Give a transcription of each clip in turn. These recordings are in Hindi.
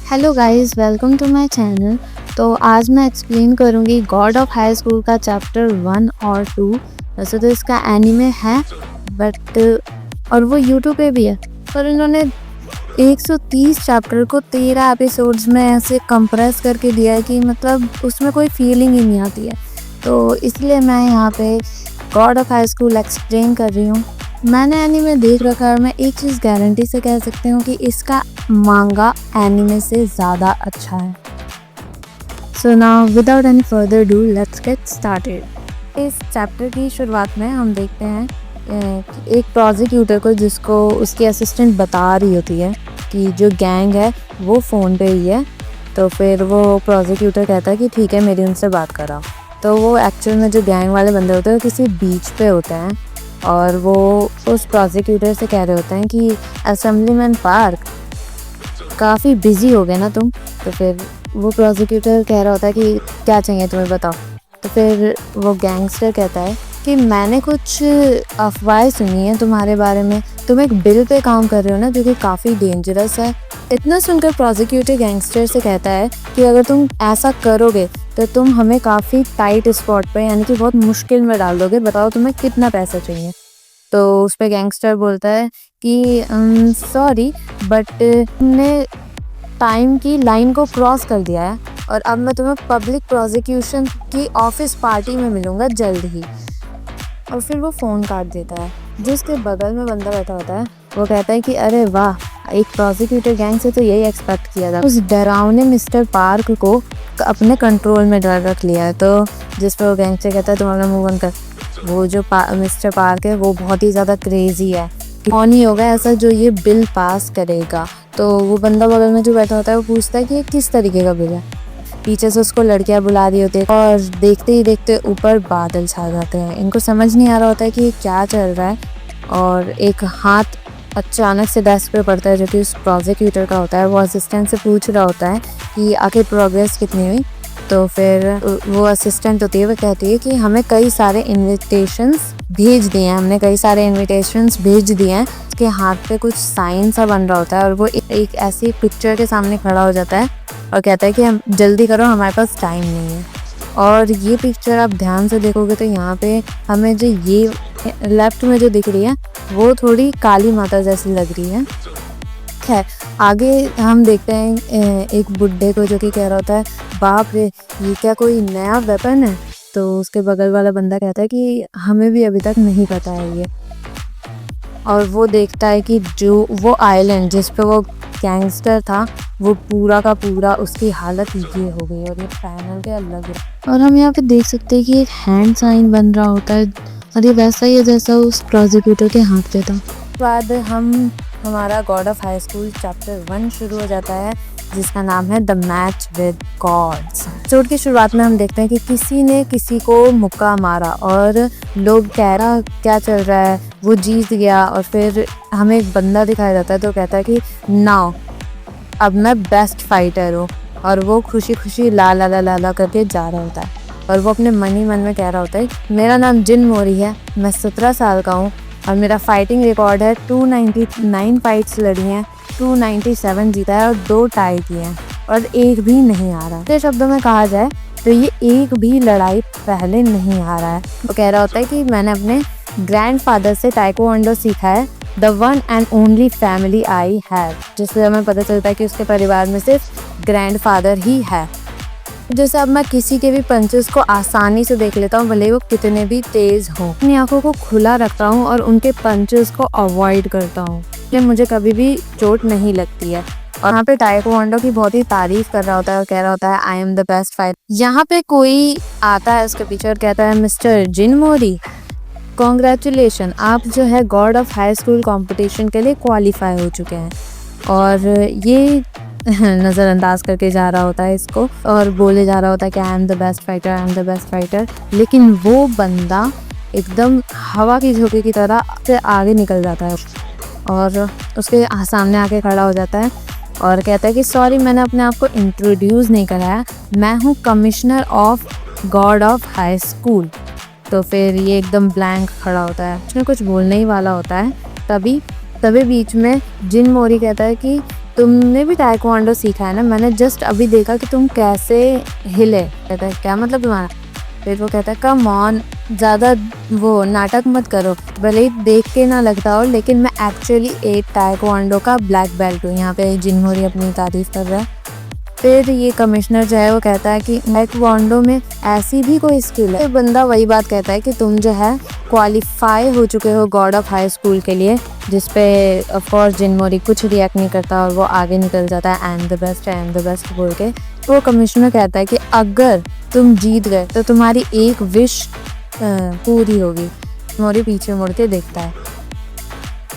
Hello guys, welcome to my channel. तो आज मैं एक्सप्लेन करूँगी गॉड ऑफ हाई स्कूल का चैप्टर 1 और 2। वैसे तो इसका एनीमे है बट और वो यूट्यूब पे भी है, पर इन्होंने 130 चैप्टर को 13 एपिसोड्स में ऐसे कंप्रेस करके दिया है कि मतलब उसमें कोई फीलिंग ही नहीं आती है। तो इसलिए मैं यहाँ पे God of high school explain कर रही हूँ। मैंने एनीमे देख रखा है और मैं एक चीज़ गारंटी से कह सकती हूँ कि इसका मांगा एनीमे से ज़्यादा अच्छा है। So now without any further do let's get started. इस चैप्टर की शुरुआत में हम देखते हैं कि एक प्रोसिक्यूटर को, जिसको उसकी असिस्टेंट बता रही होती है कि जो गैंग है वो फ़ोन पे ही है। तो फिर वो प्रोसिक्यूटर कहता है कि ठीक है, मेरी उनसे बात कराओ। तो वो एक्चुअल में जो गैंग वाले बंदे होते हैं किसी बीच पे होते हैं और वो उस प्रोसिक्यूटर से कह रहे होते हैं कि असेंबलीमैन पार्क, काफ़ी बिजी हो गए ना तुम। तो फिर वो प्रोसिक्यूटर कह रहा होता है कि क्या चाहिए तुम्हें, बताओ। तो फिर वो गैंगस्टर कहता है कि मैंने कुछ अफवाहें सुनी हैं तुम्हारे बारे में, तुम एक बिल पे काम कर रहे हो ना, जो कि काफ़ी डेंजरस है। इतना सुनकर प्रोसिक्यूटर गैंगस्टर से कहता है कि अगर तुम ऐसा करोगे तो तुम हमें काफ़ी टाइट स्पॉट पे, यानी कि बहुत मुश्किल में डाल दोगे, बताओ तुम्हें कितना पैसा चाहिए। तो उस पर गैंगस्टर बोलता है कि सॉरी बट तुमने टाइम की लाइन को क्रॉस कर दिया है और अब मैं तुम्हें पब्लिक प्रोसिक्यूशन की ऑफिस पार्टी में मिलूँगा जल्द ही। और फिर वो फ़ोन काट देता है। जिसके बगल में बंदा बैठा होता है वो कहता है कि अरे वाह, एक प्रोसिक्यूटर गैंग से तो यही एक्सपेक्ट किया था। उस डरावने मिस्टर पार्क को अपने कंट्रोल में रख लिया है। तो जिस पर वो गैंगस्टर कहता है तुम अपना मुंह बंद कर, वो जो मिस्टर पार्क है वो बहुत ही ज़्यादा क्रेजी है, कौन ही होगा ऐसा जो ये बिल पास करेगा। तो वो बंदा बगल में जो बैठा होता है वो पूछता है कि ये किस तरीके का बिल है। पीछे से उसको लड़कियां बुला रही होती है और देखते ही देखते ऊपर बादल छा जाते हैं। इनको समझ नहीं आ रहा होता है कि क्या चल रहा है और एक हाथ अचानक से डेस्क पे पड़ता है जो कि उस प्रोसिक्यूटर का होता है। वो असिस्टेंट से पूछ रहा होता है कि आखिर प्रोग्रेस कितनी हुई। तो फिर वो असिस्टेंट होती है, वो कहती है कि हमें कई सारे इनविटेशंस भेज दिए हैं, हमने कई सारे इनविटेशंस भेज दिए हैं। उसके हाथ पे कुछ साइन सा बन रहा होता है और वो एक ऐसी पिक्चर के सामने खड़ा हो जाता है और कहता है कि हम जल्दी करो, हमारे पास टाइम नहीं है। और ये पिक्चर आप ध्यान से देखोगे तो यहाँ पे हमें जो ये लेफ्ट में जो दिख रही है वो थोड़ी काली माता जैसी लग रही है। खैर, आगे हम देखते हैं एक बुड्ढे को जो कि कह रहा होता है बाप रे, ये क्या कोई नया वेपन है। तो उसके बगल वाला बंदा कहता है कि हमें भी अभी तक नहीं पता है ये। और वो देखता है कि जो वो आइलैंड जिस पे वो गैंगस्टर था वो पूरा का पूरा उसकी हालत ये हो गई और ये पैनल के अलग है। और हम यहाँ पे देख सकते हैं कि एक हैंड साइन बन रहा होता है और ये वैसा ही है जैसा उस प्रोसिक्यूटर के हाथ पे था। बाद हमारा god of high school chapter 1 शुरू हो जाता है, जिसका नाम है the match with gods. Episode की शुरुआत में हम देखते हैं कि किसी ने किसी को मुक्का मारा और लोग कह रहा क्या चल रहा है, वो जीत गया। और फिर हमें एक बंदा दिखाया जाता है तो कहता है कि नाउ अब मैं बेस्ट फाइटर हूँ, और वो खुशी खुशी ला ला ला ला ला करके जा रहा होता है। और वो अपने मन ही मन में कह रहा होता है मेरा नाम जिन मोरी है, मैं 17 साल का हूँ और मेरा फाइटिंग रिकॉर्ड है 299 फाइट्स लड़ी हैं, 297 जीता है और 2 टाई किए हैं और एक भी नहीं आ रहा। दूसरे शब्दों में कहा जाए तो ये एक भी लड़ाई पहले नहीं आ रहा है। वो कह रहा होता है कि मैंने अपने ग्रैंडफादर से ताइक्वांडो सीखा है, the one and only family I have, जिससे हमें पता चलता है कि उसके परिवार में सिर्फ ग्रैंडफादर ही है। जैसे अब मैं किसी के भी पंचेस को आसानी से देख लेता हूँ, भले वो कितने भी तेज हों। अपनी आंखों को खुला रखता हूँ और उनके पंचेस को अवॉइड करता हूँ, इसलिए मुझे कभी भी चोट नहीं लगती है। और यहाँ पे ताइक्वांडो की बहुत ही तारीफ कर रहा होता है और कह रहा होता है I am the best fighter. यहाँ पे कोई आता है उसके पीछे और कहता है मिस्टर जिन मोरी, कॉन्ग्रेचुलेशन, आप जो है God of high school competition के लिए क्वालिफाई हो चुके हैं। और ये नज़रअंदाज करके जा रहा होता है इसको और बोले जा रहा होता है कि I am the best fighter, I am the best fighter. लेकिन वो बंदा एकदम हवा की झोंके की तरह से आगे निकल जाता है और उसके सामने आके खड़ा हो जाता है और कहता है कि सॉरी, मैंने अपने आप को इंट्रोड्यूस नहीं कराया, मैं हूँ commissioner of God of high school. तो फिर ये एकदम ब्लैंक खड़ा होता है, उसने कुछ बोलने ही वाला होता है। तभी बीच में जिन मोरी कहता है कि तुमने भी ताइक्वांडो सीखा है ना, मैंने जस्ट अभी देखा कि तुम कैसे हिले। कहता है क्या मतलब तुम्हारा? फिर वो कहता है कम ऑन, ज़्यादा वो नाटक मत करो, भले ही देख के ना लगता हो लेकिन मैं एक्चुअली एक ताइक्वांडो का ब्लैक बेल्ट हूँ। यहाँ पे जिनहोरी अपनी तारीफ कर रहा है। फिर ये कमिश्नर जो है वो कहता है कि ताइक्वांडो में ऐसी भी कोई स्किल है। बंदा वही बात कहता है कि तुम जो है क्वालिफाई हो चुके हो गॉड ऑफ हाई स्कूल के लिए, जिसपे ऑफ कोर्स जिनमोरी कुछ रिएक्ट नहीं करता और वो आगे निकल जाता है आई एम द बेस्ट बोल के। वो कमिश्नर कहता है कि अगर तुम जीत गए तो तुम्हारी एक विश पूरी होगी। जिनमोरी पीछे मुड़ के देखता है।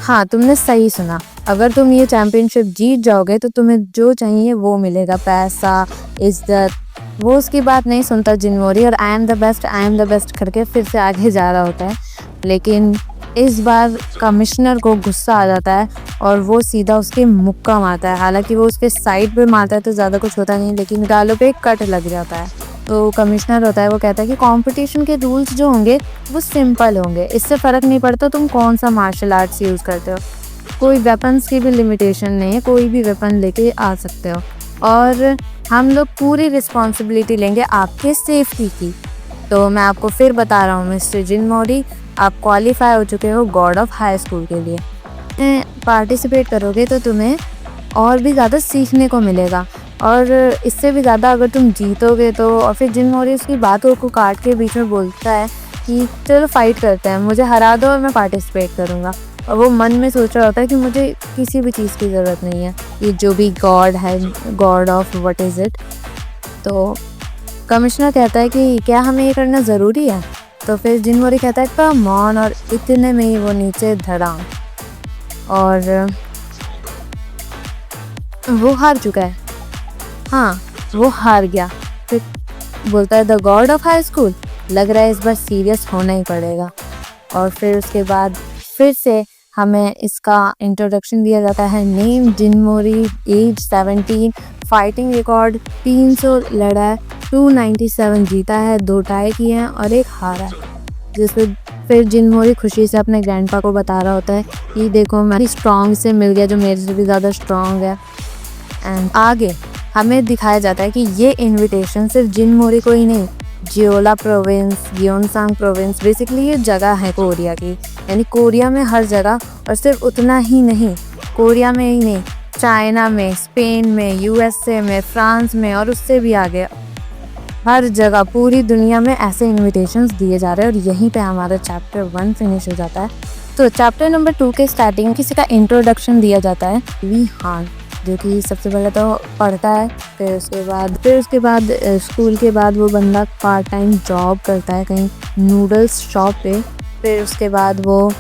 हाँ, तुमने सही सुना, अगर तुम ये चैंपियनशिप जीत जाओगे तो तुम्हें जो चाहिए वो मिलेगा, पैसा, इज्जत। वो उसकी बात नहीं सुनता जिनमोरी और आई एम द बेस्ट करके फिर से आगे जा रहा होता है। लेकिन इस बार कमिश्नर को गुस्सा आ जाता है और वो सीधा उसके मुक्का मारता है। हालांकि वो उसके साइड पे मारता है तो ज़्यादा कुछ होता नहीं, लेकिन गालों पे कट लग जाता है। तो कमिश्नर होता है वो कहता है कि कंपटीशन के रूल्स जो होंगे वो सिंपल होंगे, इससे फ़र्क नहीं पड़ता तुम कौन सा मार्शल आर्ट्स यूज़ करते हो। कोई वेपन्स की भी लिमिटेशन नहीं है, कोई भी वेपन लेके आ सकते हो और हम लोग पूरी रिस्पॉन्सिबिलिटी लेंगे आपके सेफ्टी की। तो मैं आपको फिर बता रहा हूँ मिस्टर जिनमोरी, आप क्वालिफाई हो चुके हो गॉड ऑफ हाई स्कूल के लिए। पार्टिसिपेट करोगे तो तुम्हें और भी ज़्यादा सीखने को मिलेगा और इससे भी ज़्यादा अगर तुम जीतोगे तो। और फिर जिनमोरी उसकी बातों को काट के बीच में बोलता है कि चलो फाइट करते हैं, मुझे हरा दो और मैं पार्टिसिपेट करूँगा। और वो मन में सोच रहा होता है कि मुझे किसी भी चीज़ की ज़रूरत नहीं है, ये जो भी गॉड है, God of what is it. तो कमिश्नर कहता है कि क्या हमें ये करना ज़रूरी है? तो फिर जिनमोरी कहता है कम ऑन, और इतने में ही वो नीचे धड़ाम और वो हार चुका है। हाँ, वो हार गया। फिर बोलता है the God of high school, लग रहा है इस बार सीरियस होना ही पड़ेगा। और फिर उसके बाद फिर से हमें इसका इंट्रोडक्शन दिया जाता है। नेम जिनमोरी, एज 17, फाइटिंग रिकॉर्ड 300 लड़ा है, 297 जीता है, 2 टाई किए हैं और 1 हारा है। जिसमें फिर जिनमोरी खुशी से अपने ग्रैंडपा को बता रहा होता है कि देखो मैं स्ट्रॉन्ग से मिल गया जो मेरे से भी ज़्यादा स्ट्रॉन्ग है। एंड आगे हमें दिखाया जाता है कि ये इनविटेशन सिर्फ जिनमोरी को ही नहीं, जियोला प्रोविंस, ग्योनसांग प्रोविंस, बेसिकली ये जगह है कोरिया की, यानी कोरिया में हर जगह। और सिर्फ उतना ही नहीं, कोरिया में ही नहीं, चाइना में, स्पेन में, यूएसए में, फ्रांस में और उससे भी आगे हर जगह पूरी दुनिया में ऐसे इनविटेशंस दिए जा रहे हैं। और यहीं पे हमारा चैप्टर 1 फिनिश हो जाता है। तो चैप्टर नंबर 2 के स्टार्टिंग किसी का इंट्रोडक्शन दिया जाता है, वी हान, जो कि सबसे पहले तो पढ़ता है। फिर उसके बाद स्कूल के बाद वो बंदा पार्ट टाइम जॉब करता है कहीं नूडल्स शॉप पे। फिर उसके बाद वो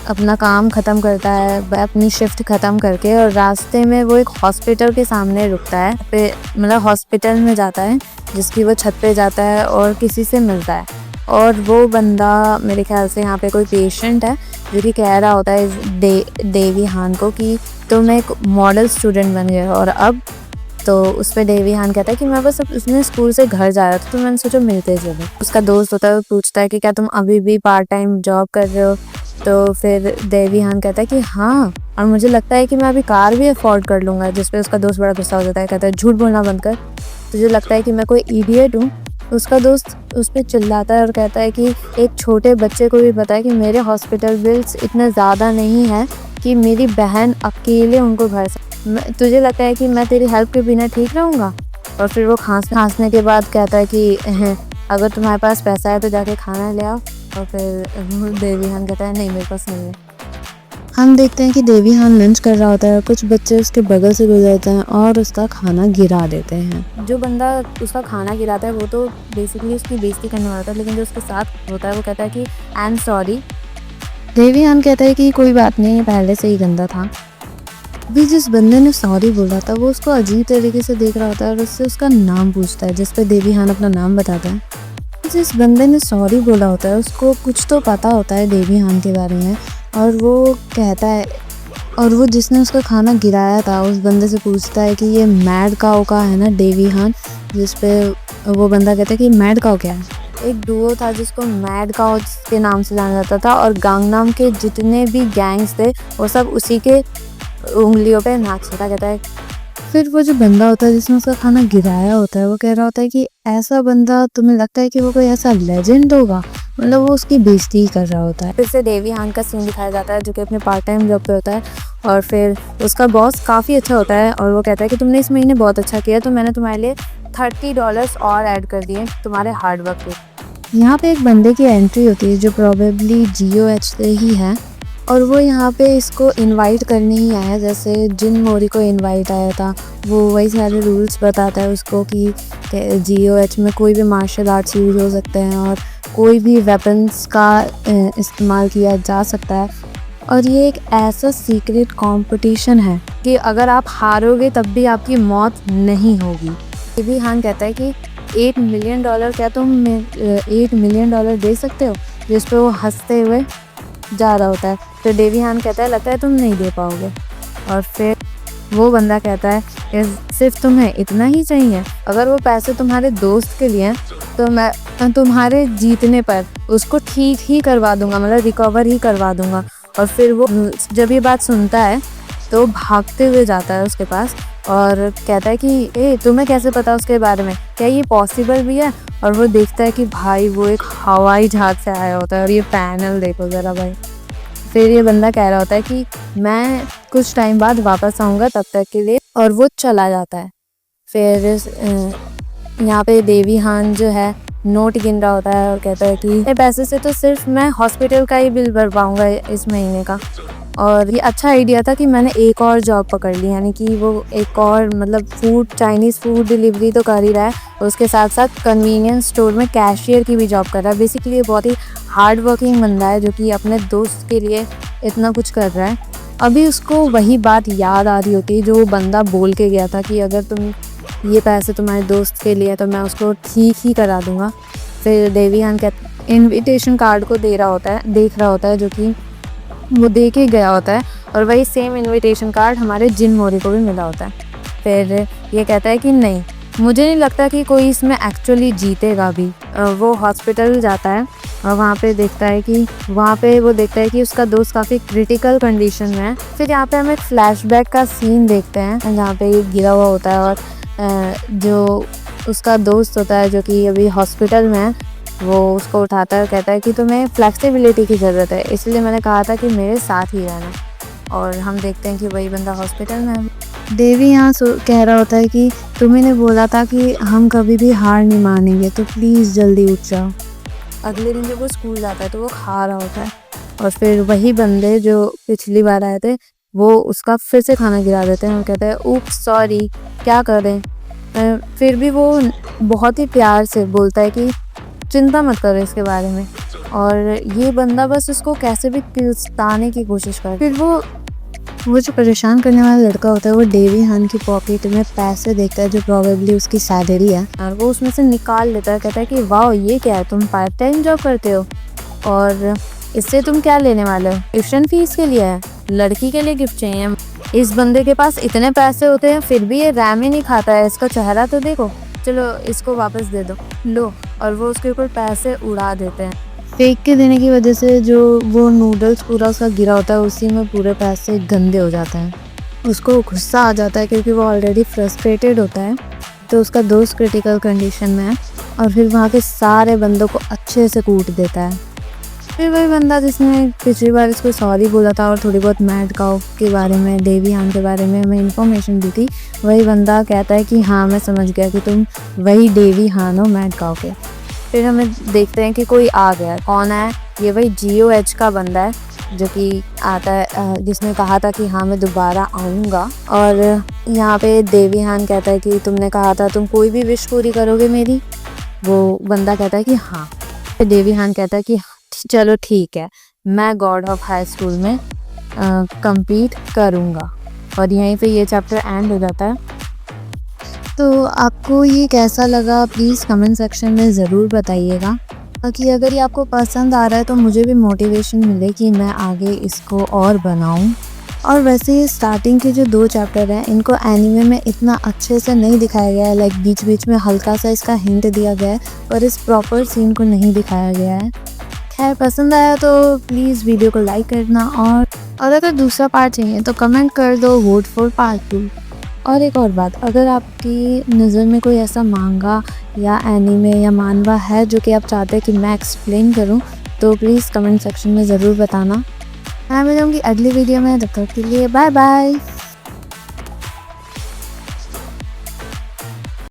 अपना काम ख़त्म करता है, अपनी शिफ्ट ख़त्म करके, और रास्ते में वो एक हॉस्पिटल के सामने रुकता है। फिर मतलब हॉस्पिटल में जाता है जिसकी वो छत पे जाता है और किसी से मिलता है। और वो बंदा मेरे ख्याल से यहाँ पे कोई पेशेंट है जो कि कह रहा होता है देवी हान को कि तुम एक मॉडल स्टूडेंट बन गए हो। और अब तो उस पर देवी हान कहता है कि मैं बस उसने स्कूल से घर जा रहा था तो मैंने सोचा मिलते चलो। उसका दोस्त होता है, वो पूछता है कि क्या तुम अभी भी पार्ट टाइम जॉब कर रहे हो? तो फिर देवी हान कहता है कि हाँ, और मुझे लगता है कि मैं अभी कार भी अफोर्ड कर लूँगा। जिस पे उसका दोस्त बड़ा गुस्सा हो जाता है, कहता है झूठ बोलना बंद कर, तुझे लगता है कि मैं कोई इडियट हूँ? उसका दोस्त उस पर चिल्लाता है और कहता है कि एक छोटे बच्चे को भी पता है कि मेरे हॉस्पिटल बिल्स इतने ज़्यादा नहीं हैं कि मेरी बहन अकेले उनको भर सकती, तुझे लगता है कि मैं तेरी हेल्प के बिना ठीक रहूँगा? और फिर वो खांसने के बाद कहता है कि अगर तुम्हारे पास पैसा है तो जाके खाना ले आओ। और फिर देवी हान कहता है नहीं, मेरे पास नहीं है। हम देखते हैं कि देवी हान लंच कर रहा होता है, कुछ बच्चे उसके बगल से गुजरते हैं और उसका खाना गिरा देते हैं। जो बंदा उसका खाना गिराता है वो तो बेसिकली उसकी बेइज्जती करने वाला था, लेकिन जो उसके साथ होता है वो कहता है कि आई एम सॉरी। देवी हान कहता है कि कोई बात नहीं, पहले से ही गंदा था। भी जिस बंदे ने सॉरी बोला था वो उसको अजीब तरीके से देख रहा होता है और उससे उसका नाम पूछता है, जिस पे देवी हान अपना नाम बताता है। जिस बंदे ने सॉरी बोला होता है उसको कुछ तो पता होता है देवी हान के बारे में, और वो कहता है, और वो जिसने उसका खाना गिराया था उस बंदे से पूछता है कि ये मैड काओ का है ना देवी हान? जिस पे वो बंदा कहता है कि मैड काओ क्या है? एक डुओ था जिसको मैड काओ के नाम से जाना जाता था, और गांगनाम के जितने भी गैंग्स थे वो सब उसी के उंगलियों पे नाचता, कहता है। फिर वो जो बंदा होता है जिसने उसका खाना गिराया होता है, वो कह रहा होता है कि ऐसा बंदा, तुम्हें लगता है कि वो कोई ऐसा लेजेंड होगा? मतलब वो उसकी बेइज्जती ही कर रहा होता है। फिर से देवी हान का सीन दिखाया जाता है जो कि अपने पार्ट टाइम जॉब पे होता है, और फिर उसका बॉस काफ़ी अच्छा होता है और वो कहता है कि तुमने इस महीने बहुत अच्छा किया, तो मैंने तुम्हारे लिए $30 और ऐड कर दिए तुम्हारे हार्डवर्क पे। यहाँ पे एक बंदे की एंट्री होती है जो प्रोबेबली GOH से ही है, और वो यहाँ पे इसको इनवाइट करने ही आया, जैसे जिन मोरी को इनवाइट आया था। वो वही सारे रूल्स बताता है उसको कि GOH में कोई भी मार्शल आर्ट्स यूज़ हो सकते हैं और कोई भी वेपन्स का इस्तेमाल किया जा सकता है, और ये एक ऐसा सीक्रेट कंपटीशन है कि अगर आप हारोगे तब भी आपकी मौत नहीं होगी। देवी हान कहता है कि $8 मिलियन, क्या तुम $8 मिलियन दे सकते हो? जिस पे वो हंसते हुए जा रहा होता है। तो देवी हान कहता है लगता है तुम नहीं दे पाओगे, और फिर वो बंदा कहता है कि सिर्फ तुम्हें इतना ही चाहिए? अगर वो पैसे तुम्हारे दोस्त के लिए हैं तो मैं तुम्हारे जीतने पर उसको ठीक ही करवा दूंगा, मतलब रिकवर ही करवा दूंगा। और फिर वो जब ये बात सुनता है तो भागते हुए जाता है उसके पास और कहता है कि तुम्हें कैसे पता उसके बारे में, क्या ये पॉसिबल भी है? और वो देखता है कि भाई वो एक हवाई जहाज से आया होता है, और ये पैनल देखो ज़रा भाई। फिर ये बंदा कह रहा होता है कि मैं कुछ टाइम बाद वापस आऊँगा, तब तक के लिए, और वो चला जाता है। फिर यहाँ पे देवी हान जो है नोट गिन रहा होता है और कहता है कि ये पैसे से तो सिर्फ मैं हॉस्पिटल का ही बिल भर पाऊँगा इस महीने का। और ये अच्छा आइडिया था कि मैंने एक और जॉब पकड़ ली, यानी कि वो एक और मतलब चाइनीज़ फूड डिलीवरी तो कर ही रहा है, उसके साथ साथ कन्वीनियंस स्टोर में कैशियर की भी जॉब कर रहा है। बेसिकली ये बहुत ही हार्ड वर्किंग बंदा है जो कि अपने दोस्त के लिए इतना कुछ कर रहा है। अभी उसको वही बात याद आ रही होती है जो वो बंदा बोल के गया था कि अगर तुम ये पैसे तुम्हारे दोस्त के लिए तो मैं उसको ठीक ही करा दूँगा। फिर देवी हान इन्विटेशन कार्ड को देख रहा होता है जो कि वो दे के गया होता है, और वही सेम इनविटेशन कार्ड हमारे जिन मोरी को भी मिला होता है। फिर ये कहता है कि नहीं, मुझे नहीं लगता कि कोई इसमें एक्चुअली जीतेगा भी। वो हॉस्पिटल जाता है और वहाँ पे वो देखता है कि उसका दोस्त काफ़ी क्रिटिकल कंडीशन में है। फिर यहाँ पे हम एक फ्लैशबैक का सीन देखते हैं जहाँ पे ये गिरा हुआ होता है, और जो उसका दोस्त होता है जो कि अभी हॉस्पिटल में है, वो उसको उठाता है और कहता है कि तुम्हें फ्लेक्सिबिलिटी की ज़रूरत है, इसलिए मैंने कहा था कि मेरे साथ ही रहना। और हम देखते हैं कि वही बंदा हॉस्पिटल में है। देवी यहाँ कह रहा होता है कि तुम्ही ने बोला था कि हम कभी भी हार नहीं मानेंगे, तो प्लीज़ जल्दी उठ जाओ। अगले दिन जब वो स्कूल जाता है तो वो खा रहा होता है, और फिर वही बंदे जो पिछली बार आए थे वो उसका फिर से खाना गिरा देते हैं और कहते हैं ऊप्स सॉरी, क्या करें। फिर भी वो बहुत ही प्यार से बोलता है कि चिंता मत करो इसके बारे में, और ये बंदा बस उसको कैसे भी तिलस्ताने की कोशिश कर। फिर वो जो परेशान करने वाला लड़का होता है वो देवी हान की पॉकेट में पैसे देखता है जो प्रोबेबली उसकी सैलरी है, और वो उसमें से निकाल लेता है। कहता है कि वाह ये क्या है, तुम पार्ट टाइम जॉब करते हो और इससे तुम क्या लेने वाले हो? ट्यूशन फीस के लिए है, लड़की के लिए गिफ्ट चाहिए। इस बंदे के पास इतने पैसे होते हैं फिर भी ये रैम ही नहीं खाता है, इसका चेहरा तो देखो, चलो इसको वापस दे दो, लो। और वो उसके ऊपर पैसे उड़ा देते हैं। फेंक के देने की वजह से जो वो नूडल्स पूरा उसका गिरा होता है उसी में पूरे पैसे गंदे हो जाते हैं। उसको गुस्सा आ जाता है क्योंकि वो ऑलरेडी फ्रस्ट्रेटेड होता है, तो उसका दोस्त क्रिटिकल कंडीशन में है, और फिर वहाँ के सारे बंदों को अच्छे से कूट देता है। फिर वही बंदा जिसने पिछली बार इसको सॉरी बोला था और थोड़ी बहुत मैड काउ के बारे में, देवी हान के बारे में हमें इन्फॉर्मेशन दी थी, वही बंदा कहता है कि हाँ मैं समझ गया कि तुम वही देवी हान हो मैड काउ के। फिर हमें देखते हैं कि कोई आ गया। कौन है? ये वही GOH का बंदा है जो कि आता है, जिसने कहा था कि हाँ मैं दोबारा आऊँगा। और यहाँ पे देवी हान कहता है कि तुमने कहा था तुम कोई भी विश पूरी करोगे मेरी। वो बंदा कहता है कि हाँ। फिर देवी हान कहता है कि चलो ठीक है, मैं गॉड ऑफ हाई स्कूल में compete करूँगा। और यहीं पे ये चैप्टर एंड हो जाता है। तो आपको ये कैसा लगा प्लीज़ कमेंट सेक्शन में ज़रूर बताइएगा, ताकि अगर ये आपको पसंद आ रहा है तो मुझे भी मोटिवेशन मिले कि मैं आगे इसको और बनाऊं। और वैसे ये स्टार्टिंग के जो 2 चैप्टर हैं इनको एनीमे में इतना अच्छे से नहीं दिखाया गया है, लाइक बीच बीच में हल्का सा इसका हिंट दिया गया है, पर इस प्रॉपर सीन को नहीं दिखाया गया है। खैर पसंद आया तो प्लीज़ वीडियो को लाइक करना और और अगर दूसरा पार्ट चाहिए तो कमेंट कर दो, वोट फॉर पार्ट 2। और एक और बात, अगर आपकी नज़र में कोई ऐसा मांगा या एनीमे या मानवा है जो कि आप चाहते हैं कि मैं एक्सप्लेन करूं, तो प्लीज़ कमेंट सेक्शन में ज़रूर बताना। मैं मिलूँगी अगली वीडियो में, तब तक के लिए बाय बाय।